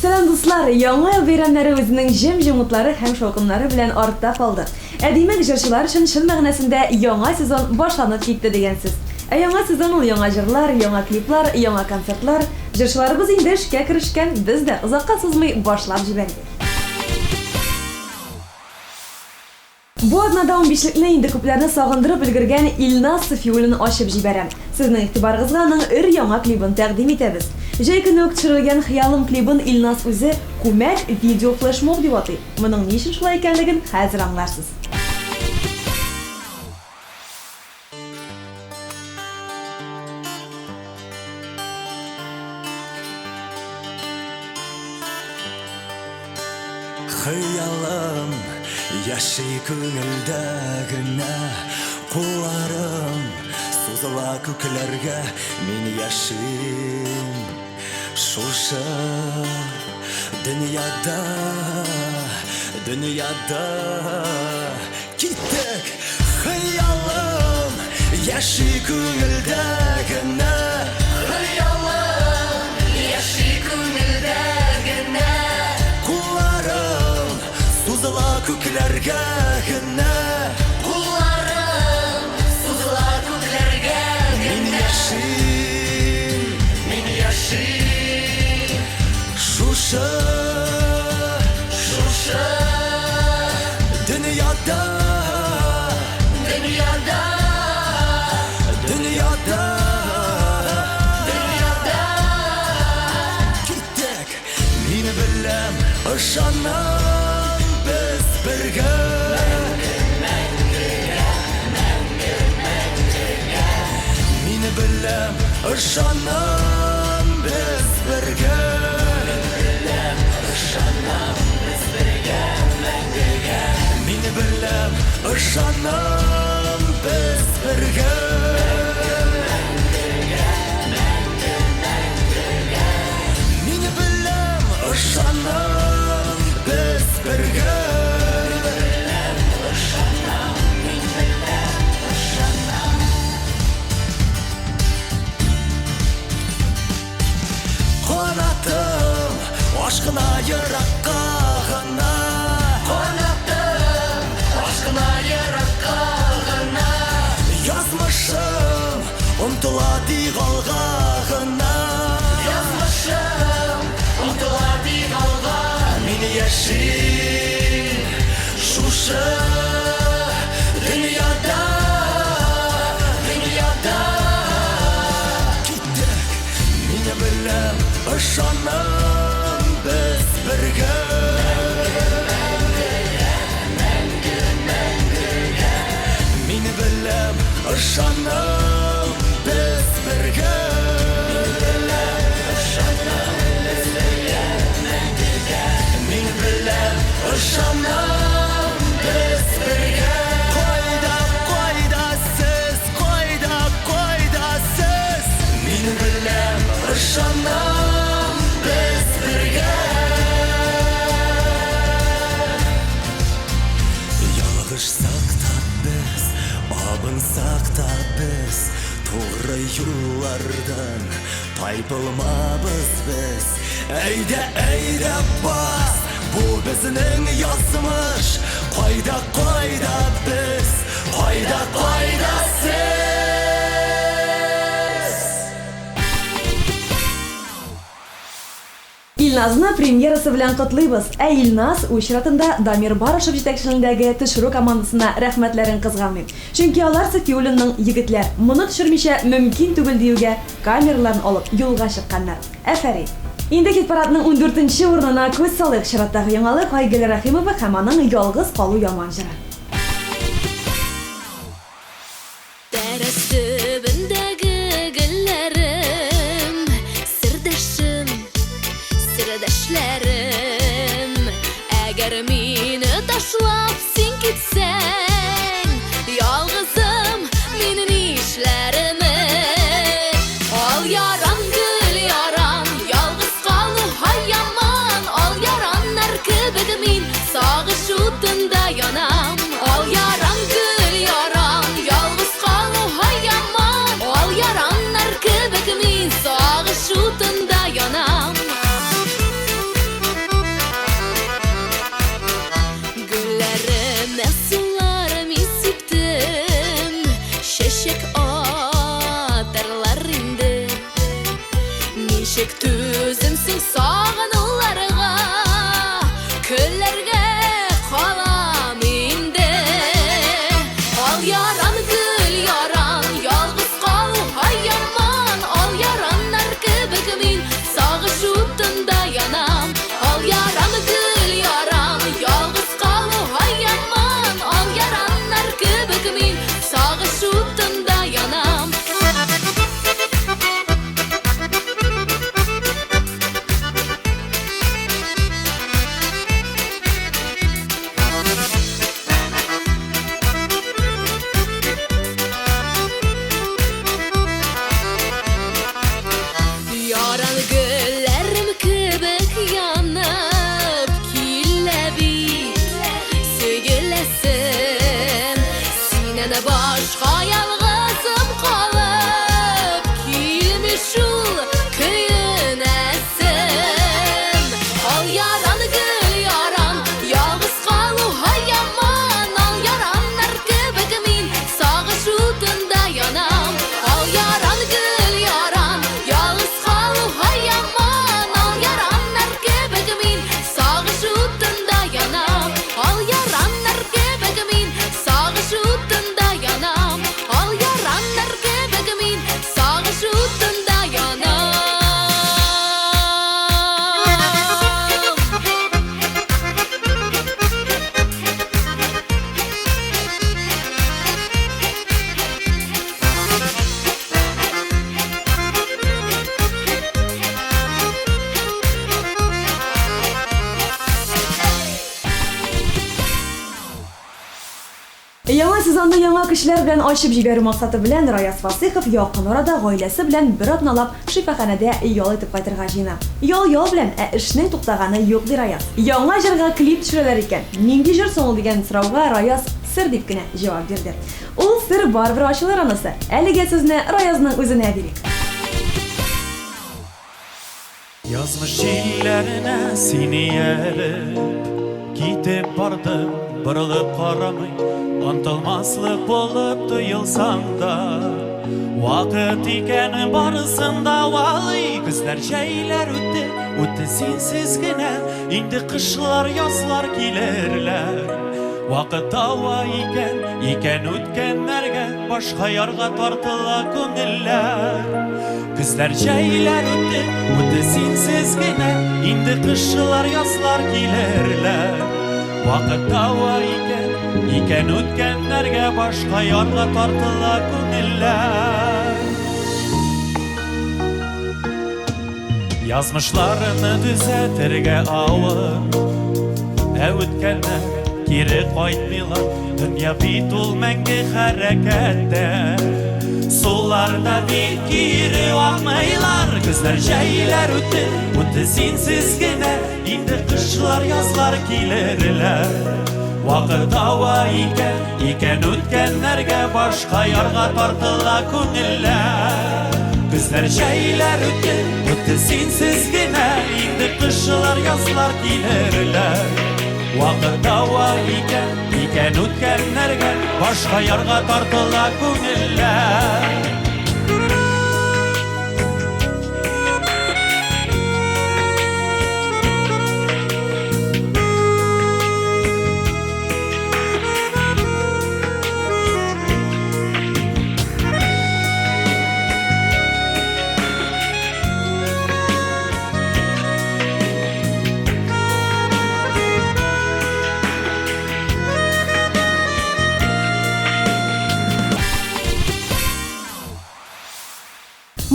Selam dostlar, яңа ел бәйрәмнәре үзенең җем-җемутлары һәм шаукымнары белән артта калды. Димәк, җырчылар өчен чын мәгънәсендә яңа сезон башланып китте дигәнсез. Яңа сезон ул яңа җырлар, яңа клиплар, яңа концертлар. Җырчыларыбыз инде эшкә керешкән, без дә озакка сузмый башлап җибәрдек. Бу атнада 15-лекне инде күпләрне сагындырып өлгергән Илназ Сафиуллин ачып җибәрәм. Сезнең игътибарыгызга аның өр-яңа клибын тәкъдим итәбез. Җәй көне үк төшерелгән хыялым клибын Илназ үзе күмәк видео флешмоб дип атый. Моның ни өчен шулай икәнлеген хәзер аңларсыз. Хыялым яши күңелдә генә, кулларым сузыла күкләргә, мин яшим шушы дөньяда. Киттек, хыялым яши күңелдә генә, хыялым яши күңелдә генә, кулларым сузыла күкләргә генә, кулларым сузыла күкләргә генә. Мин яшим шушы дөньяда. Киттек, мин беләм ышанам без бергә. Мин беләм ышанам без бергә. Мин беләм ышанам без бергә. Мин беләм ышанам без бергә. Канатым ашкына еракка гына, канатым ашкына еракка гына, язмышым омтыла тик алга гына, язмышым омтыла тик алга. Мин яшим шушы дөньяда. Киттек, мин беләм ышанам без бергә. Мин беләм ышанам без бергә. Мин беләм ышанам без бергә. Кайда сез? Мин беләм ышанам без бергә. Ялгышсак та без, абынсак та без, тугры юллардан тайпылмабыз без. Әйдә бас, бу безнең язмыш. Кайда без, кайда сез? Илназны премьерасы белән котлыйбыз. Илназ үз чиратында Дамир Барышев җитәкчелегендәге төшерү командасына рәхмәтләрен кызганмый. Чөнки алар Сафиуллинның егетләр, моны төшермичә мөмкин түгел диюгә камераларын алып юлга чыкканнар. Әфәрин. Инде хит-парадның 14нче урынына күз салыйк. Чираттагы яңалык Айгөл Рәхимова һәм аның ялгыз калу яман җыры. Дәрес төбендәге гөлләрем, сирдәшләрем, әгәр мине ташлап син китсәң, ялгызым мин нишләрем? Ал ярам, гөл ярам, ялгыз калу һай яман, ал яраннар кебек мин сагышу Яңа сезонны яңа кешеләр белән ачып җибәрү максаты белән Раяз Фасыйхов якын арада гаиләсе белән бер атналап шифаханәдә ял итеп кайтырга җыена. Ял белән, эшнең туктаганы юк ди Раяз. Яңа җырга клип төшерәләр икән. Нинди җыр соң ул дигән сорауга Раяз сер дип кенә җавап бирде. Ул сер барбер ачылыр анысы. Әлегә сүзне Раязның үзенә бирик. Yazmış illerine seni yerip Gidip bardım bırılıp karamay Antılmazlık bulup duyulsam da Vakit iken barısında valı Kızlar şeyler öttü sensiz gene İndi kışlar yazlar gelirler Vakit dava iken ötkenlerge Başka yarga tartıla gönüller Kızlar şeyler öttü sensiz gene İndi kışlar yazlar gelirler Vakit dava iken ötkenlerge Başka yarga tartıla gönüller Yazmışlarını düzeltirge ağır Ötkenler geri kaytmıyorlar Dünya bit ol menge harekette Sularda bir geri akmaylar Kızlar şeyler öttü sensiz gene İndi kışlar yazlar gelirler Vakit dava iken ötkenlerge Başka yarga tartıla gönüller Kızlar şeyler öttü sensiz gene İndi kışlar yazlar gelirler Vakit dava iken ötkenlerge Başka yarga tartıla gönüller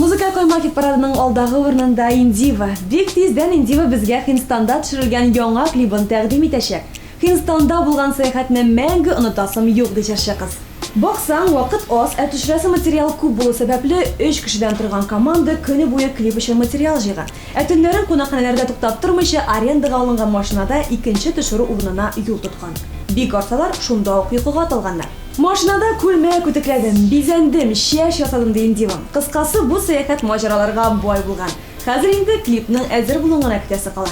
Музыка коймакет парадының алдагы урынында Индива. Бик тиздән Индива безгә Хинстанда төшерелгән яңа клибын тәкъдим итәчәк. Хинстанда булган сәяхәтне мәңге онытасым юк ди шәршә кыз. Баксаң, вакыт аз, төшерәсе материал күп булу сәбәпле 3 кешедән торган команда көне буе клип өчен материал җыйган. Төннәрен кунакханәләрдә туктап тормыйча арендага алынган машинада икенче төшерү урынына юл тоткан. Бик арсалар шунда ук йокыга талганнар. Машинада күлмәк үтекләдем, бизәндем, шәш ясадым ди Индива. Кыскасы, бу сәяхәт маҗараларга бай булган. Хәзер инде клипның әзер булуына көтәсе кала.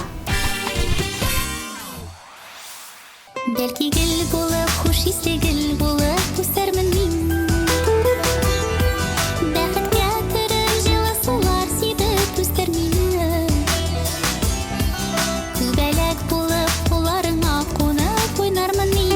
Бәлки гел булып, хуш исле гел булып үсәрмен мин. Бәхеткә төреп җылы сулар сибеп үстәр мине. Күбәләк булып, кулларыңа кунып уйнармын мин.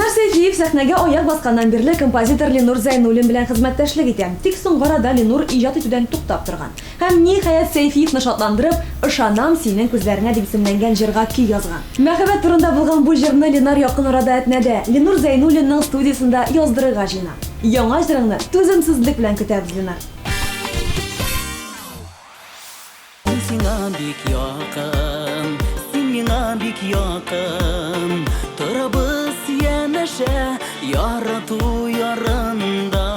Ленар Сейфиев сәхнәгә аяк басканнан бирле композитор Ленур Зайнуллин белән хезмәттәшлек итә. Тик соңгы арада Ленур иҗат итүдән туктап торган. Һәм ниһаять Сейфиевны шатландырып, "Ышанам синең күзләреңә" дип исемләнгән җырга көй язган. Мәхәббәт турында булган бу җырны Ленар якын арада әтнәдә Ленур Зайнуллинның студиясында яздырырга җыена. Яңа җырыңны түземсезлек белән көтәбез, Ленар. Сиңа бик якын, син миңа бик якын. Торабыз янәшә ярату ярында.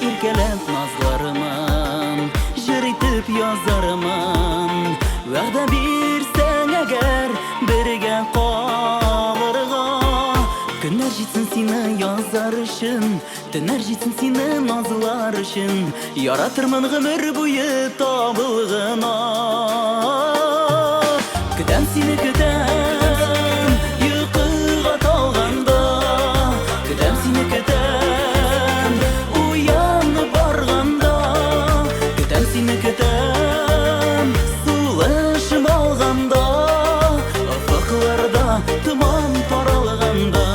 Иркәләп назларымын, җыр итеп язармын. Вәгъдә бирсәң әгәр бергә калырга. Көннәр җитсен сине язар өчен, төннәр җитсен сине назлар өчен. Яратырмын гомер буе табылгына. Көтәм сине көтәм, йокыга талганда. Көтәм сине көтәм, уянып барганда. Көтәм сине көтәм, сулышып алганда. Офыкларда томан таралганда.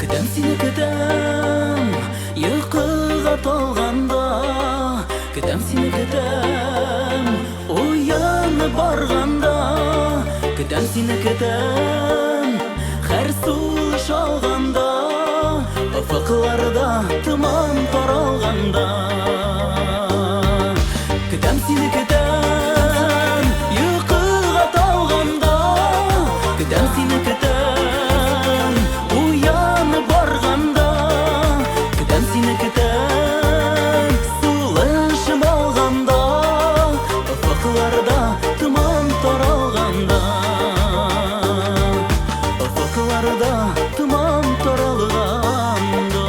Көтәм сине көтәм, йокыга талганда. Көтәм сине көтәм, уянып барганда. Көтәм сине көтәм, һәр сулыш алганда. Офыкларда томан таралганда. Көтәм сине көтәм, йокыга талганда. Көтәм сине көтәм, уянып барганда. Көтәм сине көтәм, сулышып алганда. Офыкларда томан таралганда. Офыкларда томан таралганда.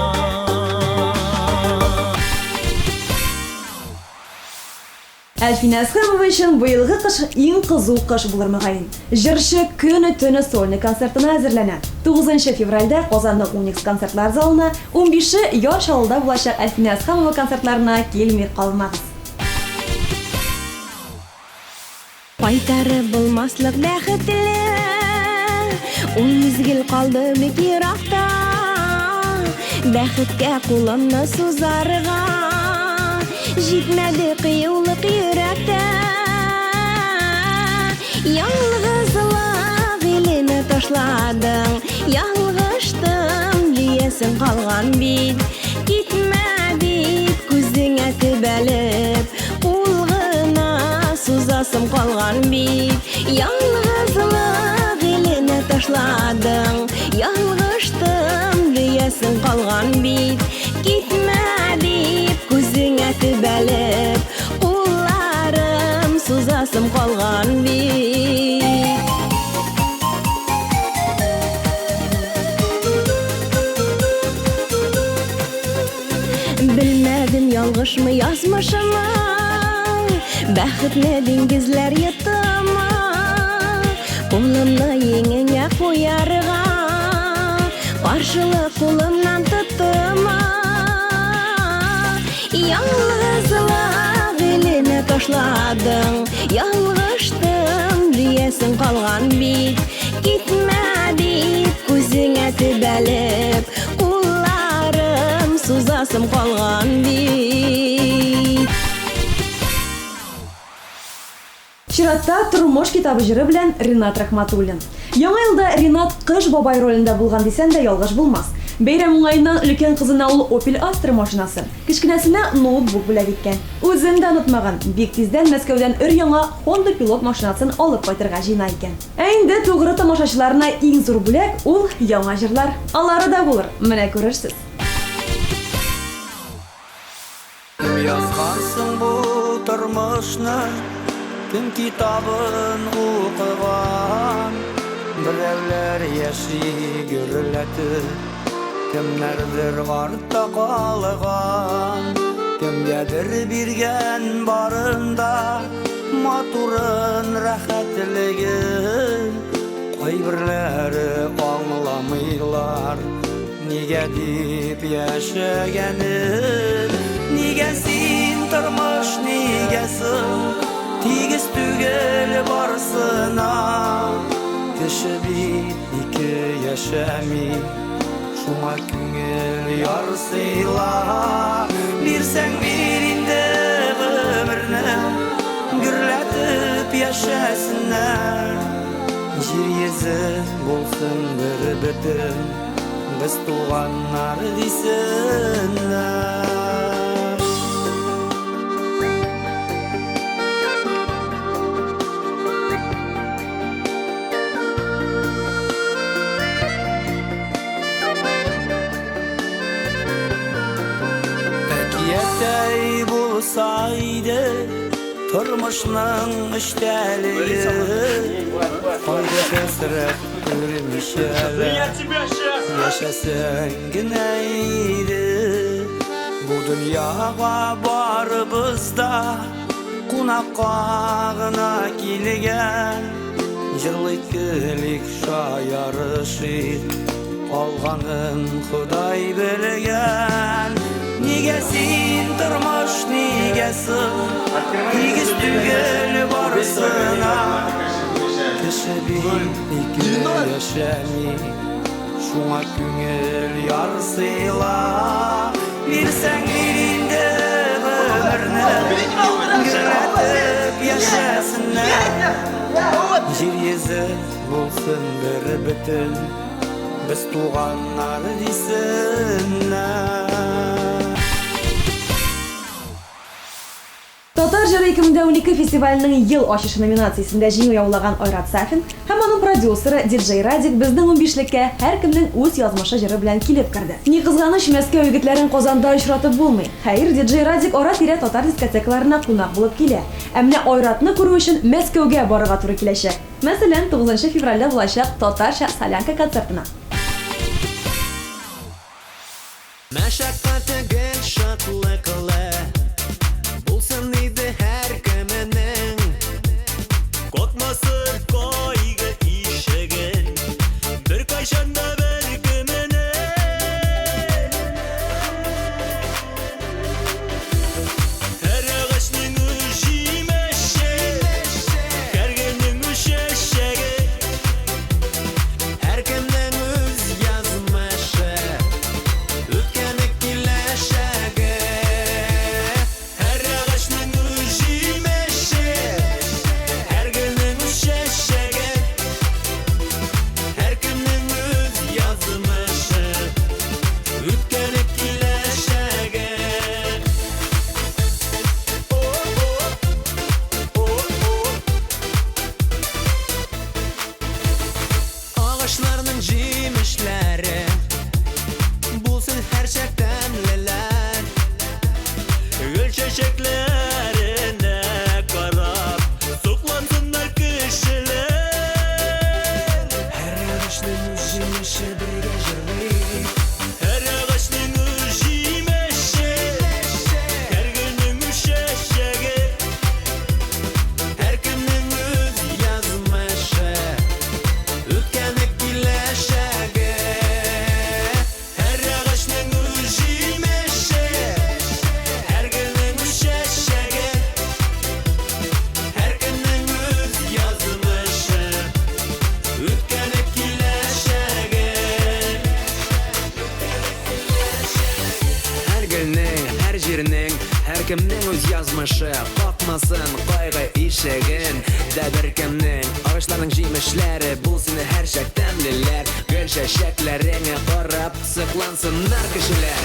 Әлфинә Әсхәмова өчен быелгы кыш иң кызу кыш булыр мөгаен. Җырчы көне-төне сольный концертына әзерләнә. 9 февральдә Казанның Уникс концертлар залына, 15 яр шалында булачак Әлфинә Әсхәмова концертларына килми калмагыз. Кайтарып булмаслык бәхетле, ул мизгел калды бик еракта. Бәхеткә кулымны сузарга җитмәде кыюлык йөрәктә. Ялгызлык илене ташладың, ялгыштым диясең калган бит. Китмә дип күзеңә төбәлеп, кул гына сузасым калган бит. Ялгызлык илене ташладың, ялгыштым диясең калган бит. Китмә дип күзеңә төбәлеп, кулларым сузасым калган бит. Белмәдем ялгышмы язмышымы, бәхетле диңгезләр йотымы. Кулымны еңеңә куярга, каршылык кулымнан тоттымы. Ялгызлык илене ташладың, ялгыштым диясең калган бит. Китмә дип күзеңә төбәлеп, кулларым сузасым калган бит. Чиратта Тормыш китабы җыры белән Ринат Рахматуллин. Яңа елда Ринат кыш бабай ролендә булган дисәң дә ялгыш булмас. Бәйрәм уңаеннан өлкән кызына ул Opel Astra машинасы, кичкенәсенә ноутбук бүләк иткән. Үзен дә онытмаган, бик тиздән Мәскәүдән өр-яңа Honda Pilot машинасын алып кайтырга җыена икән. Ә инде тугры тамашачыларына иң зур бүләк ул яңа җырлар. Алары да булыр. Менә күрерсез. Язгансың бу тормышны, кем китабын укыган. Берәүләр яши гөрләтеп, кемнәрдер артта калган. Kimgedir birgen barında Maturun rahatligin Kaybirleri anlamıylar Nige dip yaşagenin Nige sin tırmış nigesin Tigiz tügel barsına Kişi bit iki yaşami Şuma küngel yarsıyla Bir sen birinde ömürne Gürletip yaşasınlar Jir yüzü bolsun bir bütün Biz tuğanlar desinler Yetey bulsaydı Turmuşның işteliği Koydu kesret görmüşeler Yaşasın güneydi Bu dünyaga barыбызda Kunaqqa kilgen Jırlık şayarışır Alğanın Xuday bilgen Nigesin tırmış nigesin Tigiz tügel barısına Kişi bir yaşami Şuna küngel yarsıyla Bir sen birinde ömürne Gürletip yaşasınlar Jir yüzü bulsun bir bütün Biz tuğanlar desinler Татар жыры 2012 фестивалінің ел ашышы номинациясында жеңу яулаған Айрат Сафин һәм аның продюсеры диджей Радик безнең 15-леккә һәркемнең үз язмышы җыры белән килеп керде. Ни кызганыч, Мәскәү егетләрен Казанда очратып булмый. Хәер, диджей Радик ара-тирә татар дискотекаларына кунак булып килә. Ә менә Айратны күрү өчен Мәскәүгә барырга туры киләчәк. Мәсәлән, 9 февральдә булачак татарча солянка концертына. Мәшәккать гел шатлыклы Булсын иде һәркемнең Котмасы койгы ишеген Бер кайчанда бер кемнең Һәр агачның җимеше Кәргәннең шәшәге Һәркемнең үз язмышы Үткәне киләчәге Һәр агачның җимеше Һәркемнең шәшәге Һәркемнең үз язмышы Үткәне киләчәге Ağaçlarının җимешләре Булсын һәр чактан леләр Гөл чәчәкләренә карап Суклансыннар кешеләр Һәр агачның җимеше бергә җырлый Һәр агачның җимеше Һәр гөлнең шәшәге Һәркемнең үз язмышы Үткәне киләчәге Һәр агачның җимеше Һәр гөлнең шәшәге Һәркемнең үз язмышы Үткәне киләчәге Һәр гөлнең, һәр җирнең Һәркемнең үз язмышы Какмасын кайгы ишеген Дә беркемнең Агачларның җимешләре Булсын һәр чактан леләр Гөл чәчәкләренә карап Соклансыннар кешеләр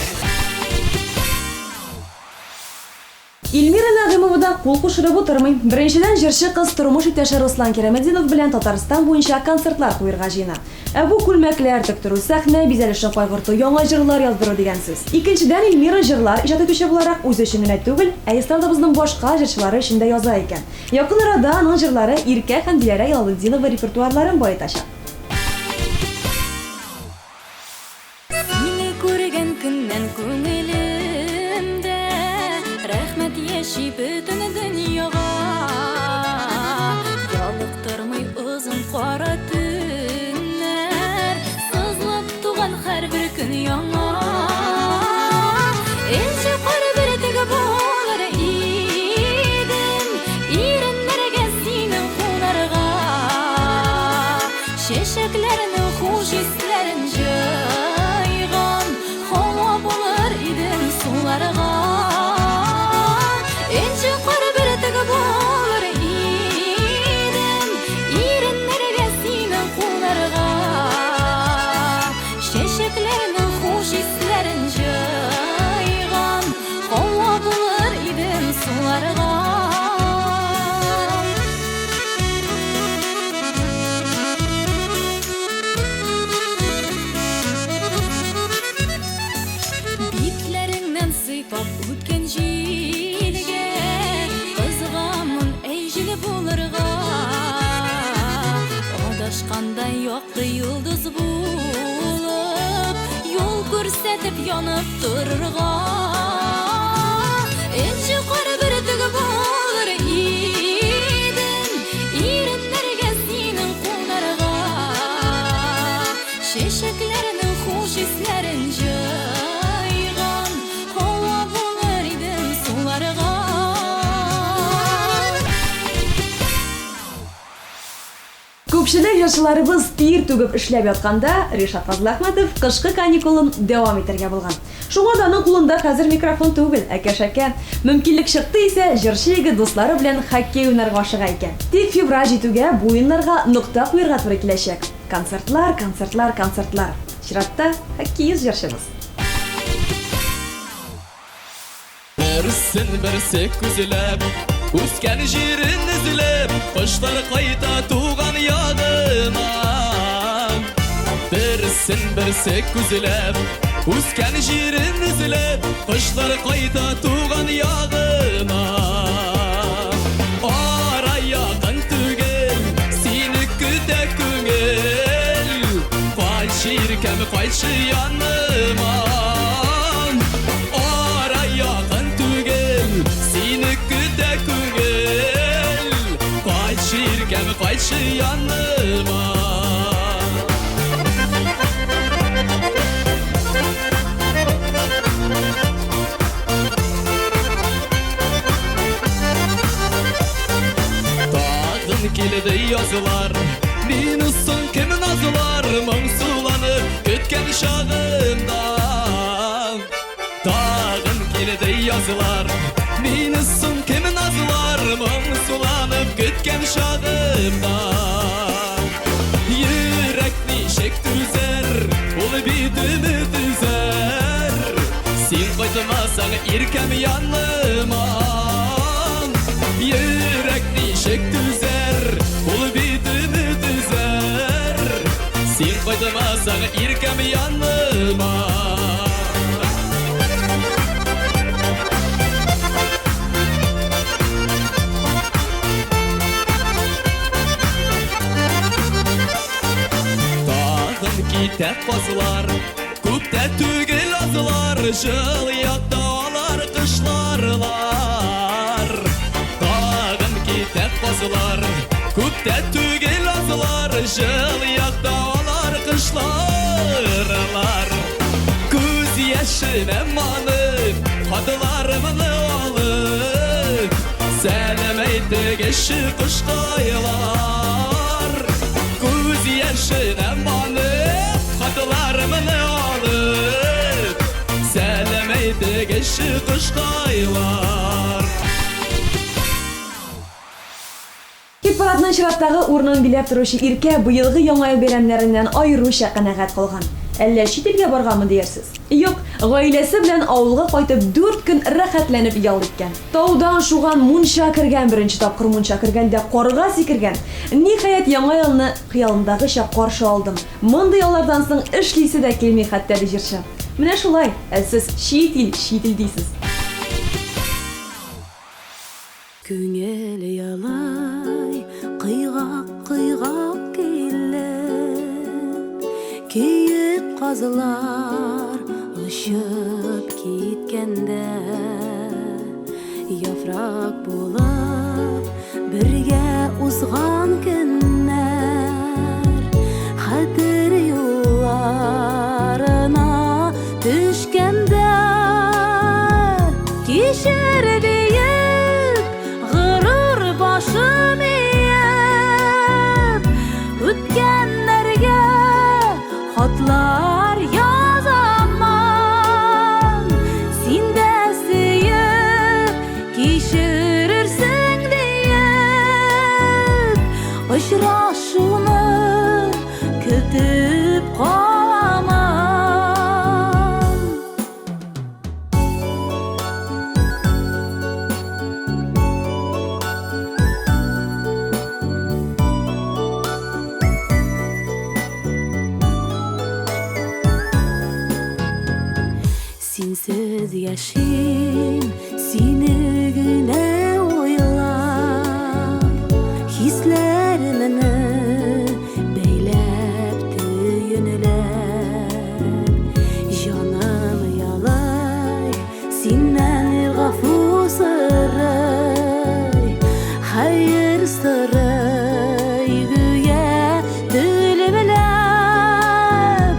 Илмира Нәгыймова да кул кушырып утырмый. Беренчедән җырчы кыз тормыш иптәше Руслан Кирәметдинов белән Татарстан буенча концертлар куярга җыена. Ә бу күлмәкләр тектерү, сәхнә бизәлешен кайгырту, яңа җырлар яздыру дигән сүз. Икенчедән Илмира җырлар иҗат итүче буларак үзе өчен генә түгел, ә эстрадабызның башка җырчылары өчен дә яза икән. Якын арада аның җырлары Иркә һәм Диләрә Ялалетдинова репертуарларын баетачак. Сине күргән көннән күңелемдә Якты йолдыз булып, yol күрсәтеп янып торырга. Энҗе кар бер түгә булыр идем, иреннәргә синең кулларга. Чәчәкләрнең хуш исләрен җыйган, һава булыр идем суларга. Күпчелек яшьләребез тир түгеп эшләп ятканда, Ришат Фазлахматов кышкы каникулын дәвам итәргә булган. Шуңа да аның кулында хәзер микрофон түгел, әкәшәкә. Мөмкинлек чыкты исә, җырчы егет дуслары белән хоккей уйнарга ашыга икән. Тик февраль җитүгә бу уеннарга нокта куярга туры киләчәк. Концертлар, концертлар, концертлар. Чиратта хоккеист җырчыбыз. Берсе күзләп, үскән җирен эзләп, кошлар кайта туган ягына. Берсе күзләп, үскән җирен эзләп, кошлар кайта туган ягына. Ара якын түгел, сине көтә күңел, кайчы иркәм, кайчы яныма. Ара якын түгел, сине көтә күңел, кайчы иркәм, кайчы яныма. Килде язылар, мине соң кем назлар, моңсуланып көткән шагымда. Тагын килде язылар, мине соң кем назлар, моңсуланып көткән шагымда. Йөрәк ничек түзәр, ул бит өмет үзәр, син кайтмасаң иркәм яныма. Йөрәк ничек түзәр, ул бит өмет үзәр, син кайтмасаң иркәм яныма. Тагын китә казлар, күптә түгел азлар, жыл якта алар кышларлар. Тагын китә казлар, күптә түгел азлар, жыл якта алар кышларлар. Күз яшенә манып, хатларымны алып, сәлам әйтегезче кушкайлар. Күз яшенә манып, хатларымны алып, сәлам әйтегезче кушкайлар. Хит-парадның чираттагы урынын биләп торучы иркә быелгы яңа ел бәйрәмнәреннән аеруча канәгать калган. Әллә чит илгә барганмы диярсез? Юк, гаиләсе белән авылга кайтып 4 көн рәхәтләнеп ял иткән. Таудан шуган мунча кергән, беренче тапкыр мунча кергәндә карга сикергән. Ниһаять яңа елны хыялымдагыча каршы алдым. Мондый яллардан соң эшлисе дә килми хәтта ди җырчы. Менә шулай, сез чит ил дисез. Күңел ялай, кыйгак килеп, киеп казлар ұшып киткәндә, яфрак булып бергә узган көннәр, хәтер юлларына төшкәндә, кичер диеп гырур башым иеп, үткәннәргә хатлар язаман, син дә сөеп кичерерсең диеп, очрашуны көтеп каламан. Синсез яшим, сине генә уйлап, хисләремне бәйләп sarayıya dili bilip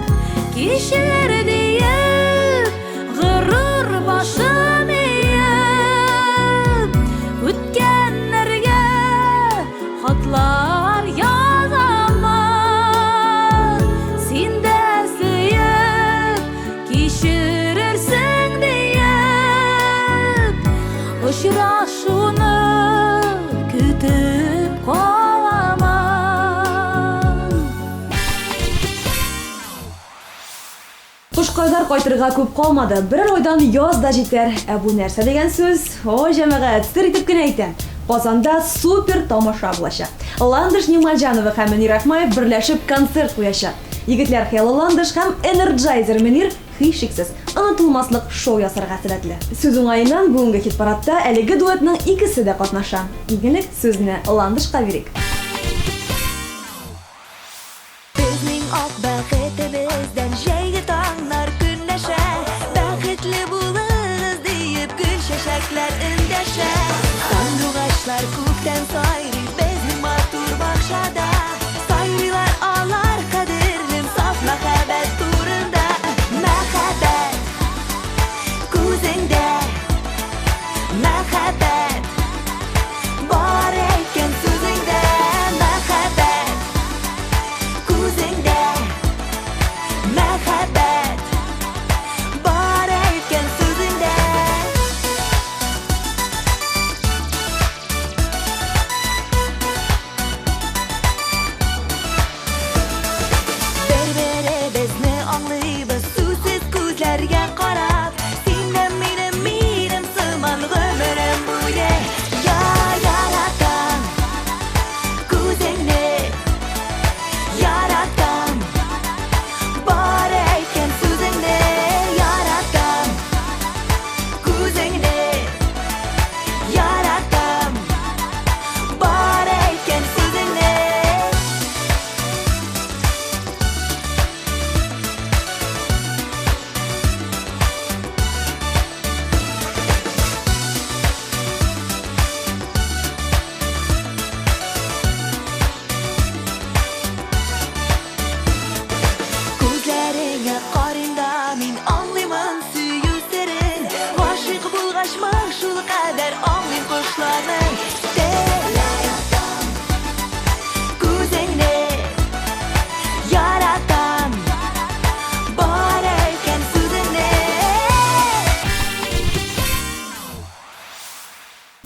kişiler deyip gurur başım eğip ötkenlerge hatlar yazaman sen de sıyıp kişirirsin deyip uçraşını kütüp kalaman. Кушкайлар кайтырга күп калмады. Берәр айдан яз да җитәр. Ә бу нәрсә дигән сүз? О, җәмәгать, сер итеп кенә әйтәм. Казанда супер тамаша булачак. Ландыш Нимаҗанова һәм Мөнир Рахмаев берләшеп концерт куячак. Егетләр Хелло Ландыш һәм Energizer Мөнир һичшиксез онытылмаслык шоу ясарга теләкле. Сүз уңаеннан бүгенге хит-парадта әлеге дуэтның икесе дә катнаша. Игелек сүзне Ландышка бирик. Bizning oq baxtimizdan jaygi tonglar kunlasha, baxtli bo'lamiz deyib gul shashaklar indasha. Sandug'ashlar ko'kdan soyri bizning matur baxshada, soyrilar olar qadrim sof muhabbat turida. Muhabbat ko'zingda, muhabbat bor ekan so'zingda, muhabbat ko'zingda, muhabbat bor ekan so'zingda. Bir-birimizni anglaymiz suvsiz ko'zlarga qarab, sendan menim simon g'umrim bo'yi. Ya yaratgan ko'zingni, yaratgan bor ekan so'zingni, yaratgan ko'zingni, yaratgan bor ekan so'zingni. Ko'zlaringga qarinda men anglayman suyu sirin, g'oshiq bo'lg'ach mashul qadar anglayman qo'shlarning yaratgan ko'zingni, yaratgan bor ekan so'zingni.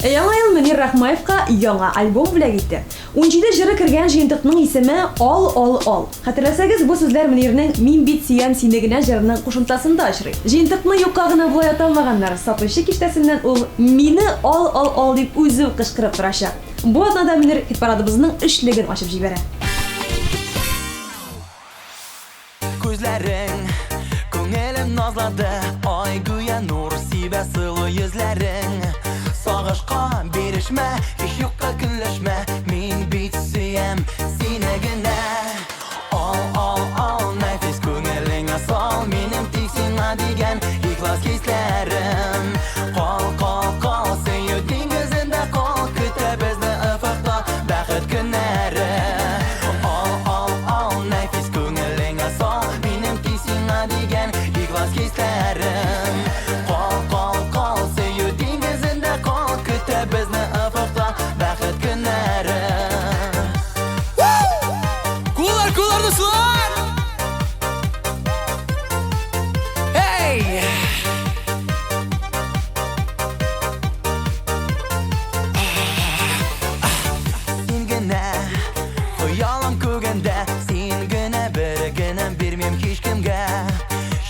Яңа ел Мөнир Рахмаевка яңа альбом бүләк итте. 17 җыры кергән җыентыкның исеме Ал. Хәтерләсәгез, бу сүзләр Мөнирнең Мин бит сөям сине генә җырының кушымтасында очрый. Җыентыкны юкка гына булай атамаганнар. Сатучы киштәсеннән ул мине ал дип үзе кычкырып торачак. Бу атнада Мөнир хит-парадыбызның эшлеген ачып җибәрә. Күзләрең күңелем назлады, ай гүя нур сибә сылы йөзләрең. Сагышка бирешмә, һич юкка көнләшмә, мин бит сөям сине генә. Ал, нәфис күңелеңә сал, минем тик сиңа дигән ихлас хисләрем. Кал, сөю диңгезендә кал, көтә безне офыкта бәхет көннәре. Ал, нәфис күңелеңә сал, минем тик сиңа дигән ихлас хисләрем. Кал, сөю диңгезендә кал, көтә безне офыкта бәхет көннәре. Kullar dostlar! Hey! Син генә хыялым күгәндә, син генә бер генә бирмим һичкемгә.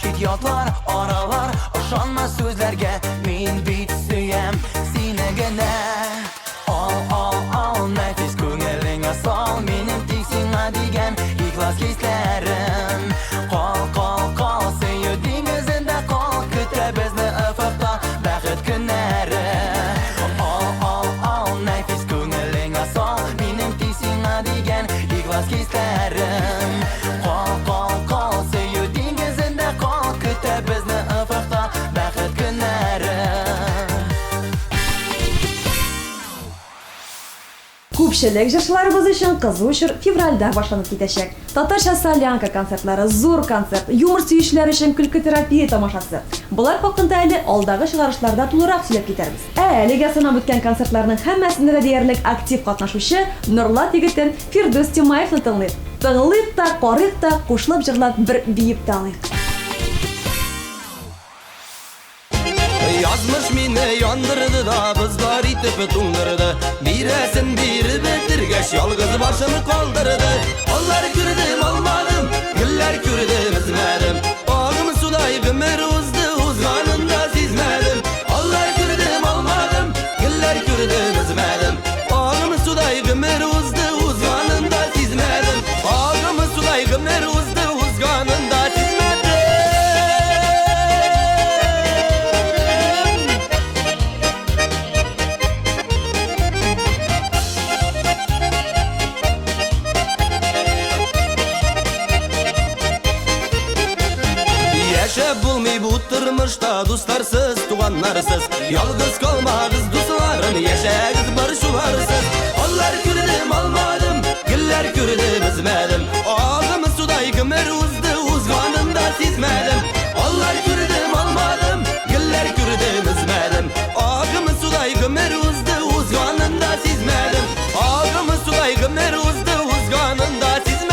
Шит ятлар, аралар, ышанма сүзләргә, мин бит сөям сине генә. Ал, нәфис күңелеңә сал, минем тик сиңа дигән ихлас хисләрем. Кал, сөю диңгезендә кал, көтә безне офыкта бәхет көннәре. Ал, нәфис күңелеңә сал, минем тик сиңа дигән ихлас хисләрем. Кал, сөю диңгезендә кал, көтә безне Күпчелек җырчыларыбыз өчен кызу чор февральдә башланып китәчәк. Татарча солянка концертлары, зур концерт, юмор сөючеләр өчен көлке терапия тамашасы. Булар хакында әле алдагы чыгарышларда тулырак сөйләп китәрбез. Әлегә санап үткән концертларның һәммәсендә дә диярлек актив катнашучы Нурлат егетен Фирдус Тимаевны тыңлыйк. Тыңлыйк та, карыйк та, кушылып җырлап бер биеп тә алыйк. Yazmış mine yandırdı da bızlar itip tundırdı. Biresin biri bitirgeç yalgız başımı kaldırdı. Onlar kürdüm almadım, güller kürdüm izmedim. Ağım suday gümür uzdu uzmanında sizmedim. Allah kürdüm almadım, güller kürdüm izmedim. Ağım suday gümür uzdu uzmanında sizmedim. Ağım suday gümür uzdu uzmanında sizmedim. Yaşap bulmay bu tırmışta dostlarsız, tuğanlarsız. Yalgız kalmağız dostlarım, yaşağız barışuvarsız. Onlar kürdüm almadım, güller kürdüm izmedim. Ağzımı suday gümür uzdu, uzmanında sizmedim. Allah kürdüm almadım, güller kürdüm izmedim. Ağzımı suday gümür uzdu, uzmanında sizmedim. Ağzımı suday gümür uzdu, uzmanında sizmedim.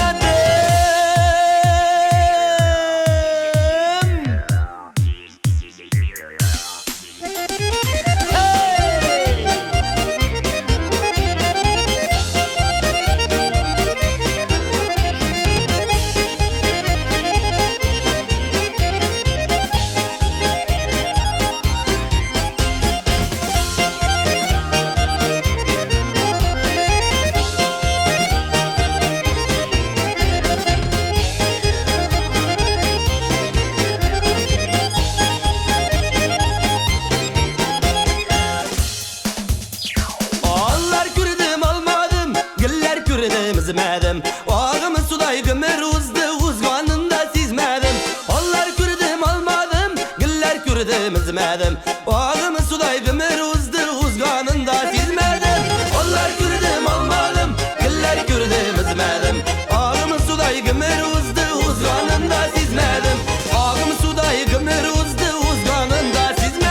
Izmedim. Ağımı suday gümür uzdu uzmanında sizmedim. Onlar kürdüm almadım, güller kürdüm izmedim. Ağımı suday gümür uzdu uzmanında sizmedim. Onlar kürdüm almadım, güller kürdüm izmedim. Ağımı suday gümür uzdu uzmanında sizmedim. Ağımı suday gümür uzdu uzmanında sizmedim.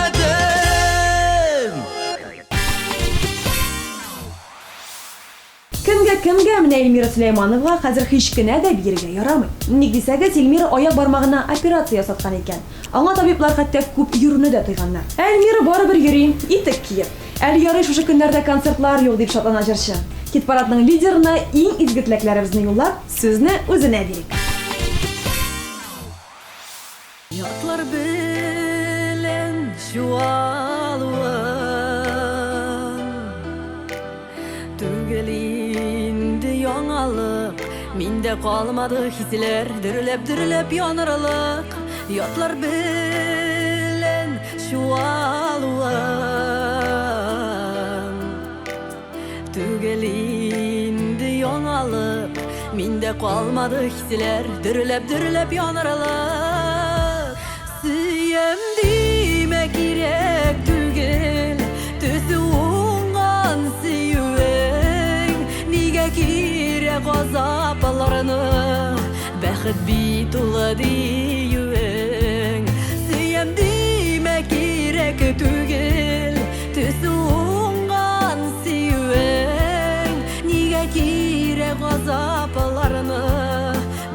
Кемгә менә Эльмира Сөләймановга хәзер һич кенә дә бирергә ярамый. Ник дисәгез, Эльмира аяк бармагына операция ясаткан икән. Аңа табиблар хәтта күп йөрүне дә тыйганнар. Эльмира барыбер йөри, итек киеп. Әле ярый шушы көннәрдә концертлар юк дип шатлана җырчы. Хит-парадның лидерына иң изге теләкләребезне юллап, сүзне үзенә бирик. Yatlar bilen şualvan Tügelindi yangalık Minde kalmadı hisler Dürülep yanırlık Yatlar bilen şualvan Tügelindi yangalık Minde kalmadı hisler Dürülep yanırlık Siyem dime gerek tügel Tüsü ungan siyüven Nige kirek azaplarını Bәхет bit ula diyüven Siyem dime gerek tügel Tüsü ungan siyüven Nige kirek azaplarını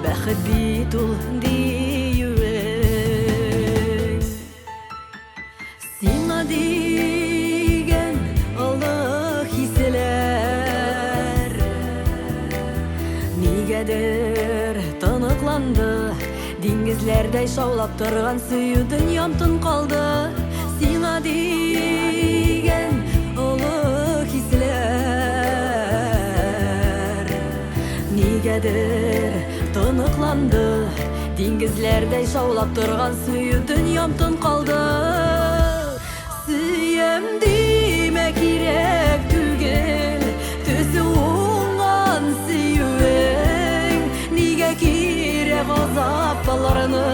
Bәхет bit ula diyüven Sina digen ılık hisseler Nigedir tanıklandı Dingizlerde şavlap тұрған suyu dünyam tın kaldı Sina digen ılık hisseler Nigedir tanıklandı Dingizlerde şavlap тұрған suyu dünyam tın kaldı Siyem dime kirek tügel Tüsü ungan siyüven Nige kirek azaplarını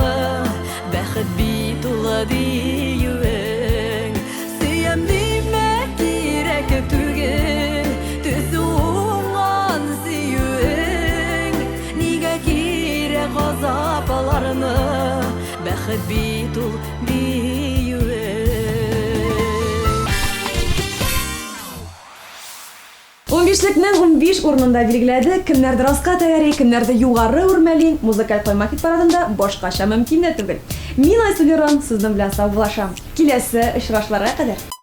Bәхет bit ula diyüven Siyem dime kirek tügel Tüsü аркаларны бәхет бит ул биюе 15лекнең 15 урынында билгеләде. Кемнәрдер аска тәгәри, кемнәрдер югары үрмәли. Музыкаль койма хит парадында башкача мөмкин дә түгел. Мин Айсулерон сезнең белән саубулашам. Киләсе очрашларга кадәр.